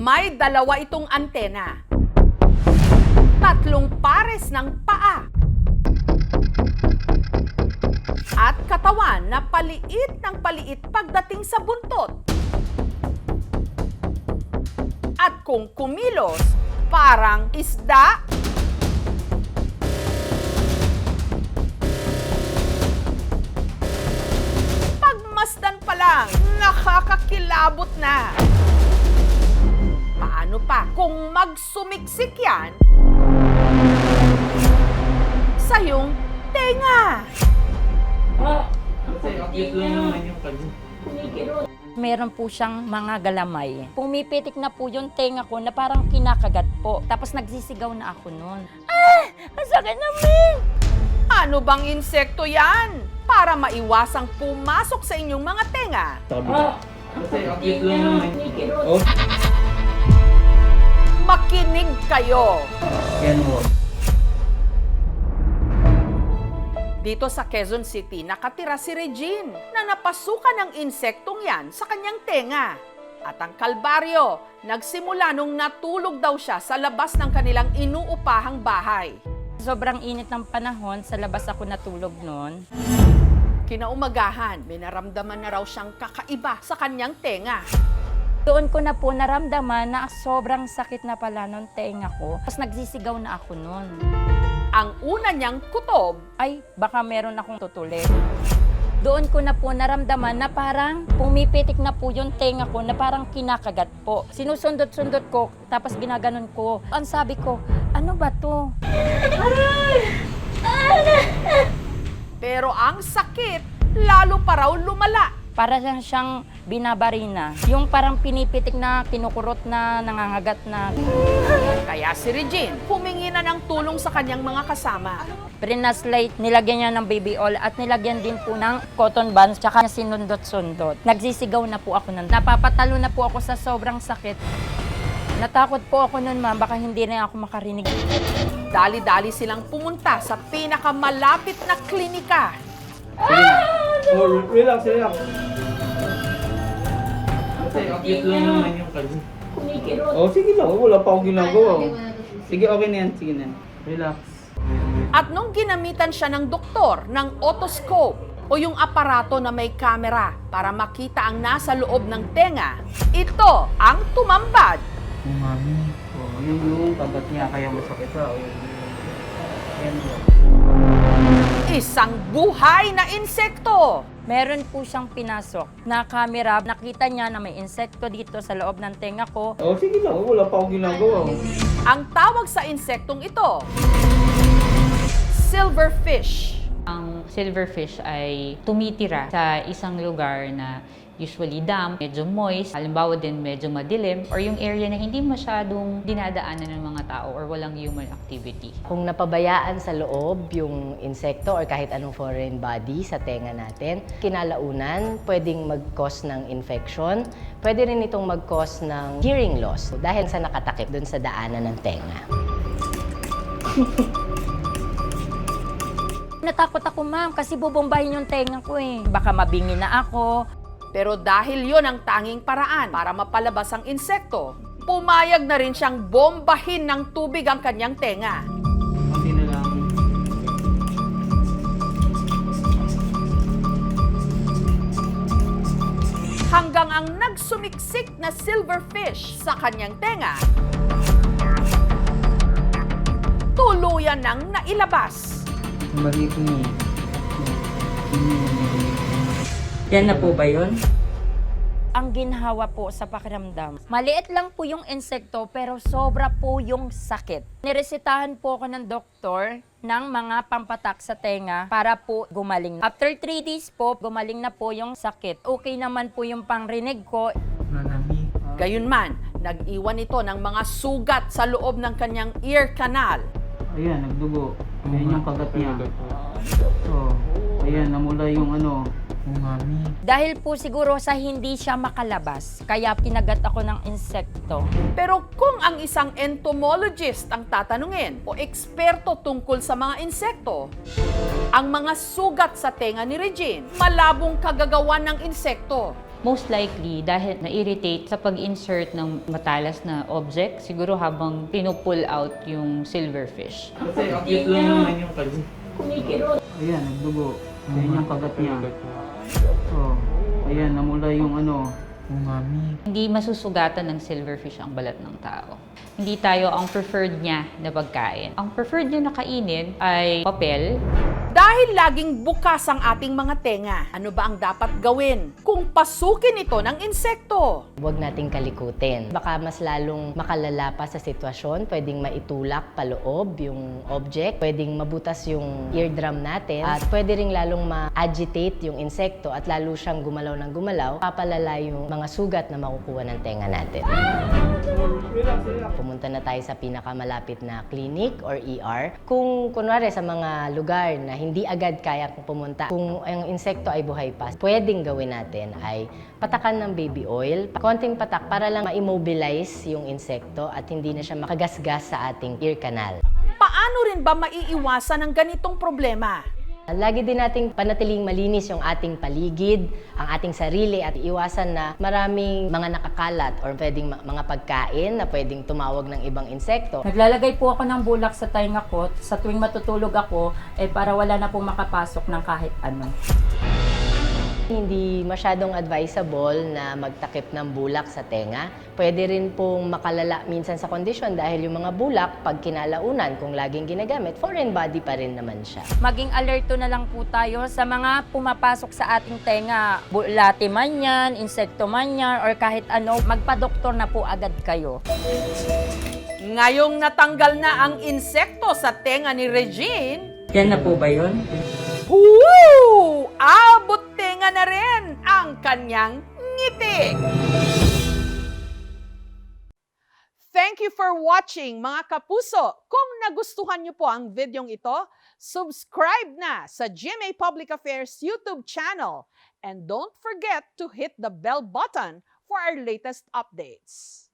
May dalawa itong antena. Tatlong pares ng paa. At katawan na paliit ng paliit pagdating sa buntot. At kung kumilos, parang isda. Pagmasdan pa lang, nakakakilabot na. Paano pa kung magsumiksik yan sa iyong tenga? Meron po siyang mga galamay. Pumipitik na po yung tenga ko na parang kinakagat po. Tapos nagsisigaw na ako nun. Ang sakit namin! Ano bang insekto yan? Para maiwasang pumasok sa inyong mga tenga. Makinig kayo. Dito sa Quezon City, nakatira si Regine na napasukan ng insektong yan sa kanyang tenga. At ang kalbaryo, nagsimula nung natulog daw siya sa labas ng kanilang inuupahang bahay. Sobrang init ng panahon, sa labas ako natulog noon. Kinaumagahan, may naramdaman na raw siyang kakaiba sa kanyang tenga. Doon ko na po naramdaman na sobrang sakit na pala nung tenga ko. Tapos nagsisigaw na ako noon. Ang una niyang kutob, Ay, baka meron akong tutulit. Doon ko na po naramdaman na parang pumipitik na po yung tenga ko na parang kinakagat po. Sinusundot-sundot ko, tapos ginaganon ko. Ang sabi ko, ano ba to? pero ang sakit lalo pa raw lumala. Para lang siyang binabarina. Yung parang pinipitik na, kinukurot na, nangangagat na. Kaya si Regine humingi na ng tulong sa kanyang mga kasama. Prinaslate, nilagyan niya ng baby oil at nilagyan din po ng cotton buds, tsaka sinundot-sundot. Nagsisigaw na po ako nun. Napapatalo na po ako sa sobrang sakit. Natakot po ako nun, ma'am, baka hindi na ako makarinig. Dali-dali silang pumunta sa pinakamalapit na klinika. Relax. Cute lang naman yung kanya. Oh, sige lang. Wala pa akong ginagawa. Sige, okay na yan. Sige na. Relax. At nung ginamitan siya ng doktor ng otoscope o yung aparato na may kamera para makita ang nasa loob ng tenga, ito ang tumambad. Oh, mami. Oh, yung kagat niya kaya masakit ha. Yan. Isang buhay na insekto. Meron po siyang pinasok na camera. Nakita niya na may insekto dito sa loob ng tenga ko. Oh, sige lang. Wala pa akong ginagawa. Ang tawag sa insektong ito, silverfish. Ang silverfish ay tumitira sa isang lugar na usually damp, medyo moist, halimbawa din medyo madilim, or yung area na hindi masyadong dinadaanan ng mga tao or walang human activity. Kung napabayaan sa loob yung insekto or kahit anong foreign body sa tenga natin, kinalaunan, pwedeng mag-cause ng infection, pwede rin itong mag-cause ng hearing loss dahil sa nakatakip dun sa daanan ng tenga. Natakot ako, ma'am, kasi bubombahin yung tenga ko eh. Baka mabingi na ako. Pero dahil yon ang tanging paraan para mapalabas ang insekto, pumayag na rin siyang bombahin ng tubig ang kanyang tenga. Konti na lang. Hanggang ang nagsumiksik na silverfish sa kanyang tenga, tuluyan nang nailabas. Mali ko niya. Yan na po ba yun? Ang ginhawa po sa pakiramdam, maliit lang po yung insekto pero sobra po yung sakit. Niresetahan po ako ng doktor ng mga pampatak sa tenga para po gumaling. After 3 days po, gumaling na po yung sakit. Okay naman po yung pangrinig ko. Nanami. Gayunman, nag-iwan ito ng mga sugat sa loob ng kanyang ear canal. Ayan, nagdugo. Ayan yung kagat niya. Oh, ayan, namula yung ano. Oh, mami. Dahil po siguro sa hindi siya makalabas, kaya kinagat ako ng insekto. Pero kung ang isang entomologist ang tatanungin o eksperto tungkol sa mga insekto, ang mga sugat sa tenga ni Regine, malabong kagagawan ng insekto. Most likely, dahil na-irritate sa pag-insert ng matalas na object, siguro habang pinupull out yung silverfish. Kasi ang cute lang naman yung kalbo. Ayan, nagdugo. Ayan yung kagat niya. Oh, ayan, namula yung ano. Umami. Hindi masusugatan ng silverfish ang balat ng tao. Hindi tayo ang preferred niya na pagkain. Ang preferred niya na kainin ay papel. Dahil laging bukas ang ating mga tenga, ano ba ang dapat gawin kung pasukin ito ng insekto? Huwag nating kalikutin. Baka mas lalong makalala pa sa sitwasyon, pwedeng maitulak paloob yung object, pwedeng mabutas yung eardrum natin, at pwede ring lalong ma-agitate yung insekto at lalo siyang gumalaw ng gumalaw, papalala yung mga sugat na makukuha ng tenga natin. Pumunta na tayo sa pinakamalapit na clinic or ER. Kung kunwari sa mga lugar na hindi agad kaya pumunta, kung ang insekto ay buhay pa, pwedeng gawin natin ay patakan ng baby oil, konting patak para lang ma-immobilize yung insekto at hindi na siya makagasgas sa ating ear canal. Paano rin ba maiiwasan ang ganitong problema? Lagi din nating panatiling malinis yung ating paligid, ang ating sarili at iwasan na maraming mga nakakalat or pwedeng mga pagkain na pwedeng tumawag ng ibang insekto. Naglalagay po ako ng bulak sa tainga ko sa tuwing matutulog ako para wala na pong makapasok ng kahit ano. Hindi masyadong advisable na magtakip ng bulak sa tenga. Pwede rin pong makalala minsan sa kondisyon dahil yung mga bulak, pag kinalaunan, kung laging ginagamit, foreign body pa rin naman siya. Maging alerto na lang po tayo sa mga pumapasok sa ating tenga. Bulati man yan, insekto man yan, or kahit ano, magpa-doktor na po agad kayo. Ngayong natanggal na ang insekto sa tenga ni Regine, Yan na po ba yun? woo! Abot tenga na rin ang kanyang ngiti. Thank you for watching, mga kapuso. Kung nagustuhan niyo po ang videong ito, subscribe na sa GMA Public Affairs YouTube channel. And don't forget to hit the bell button for our latest updates.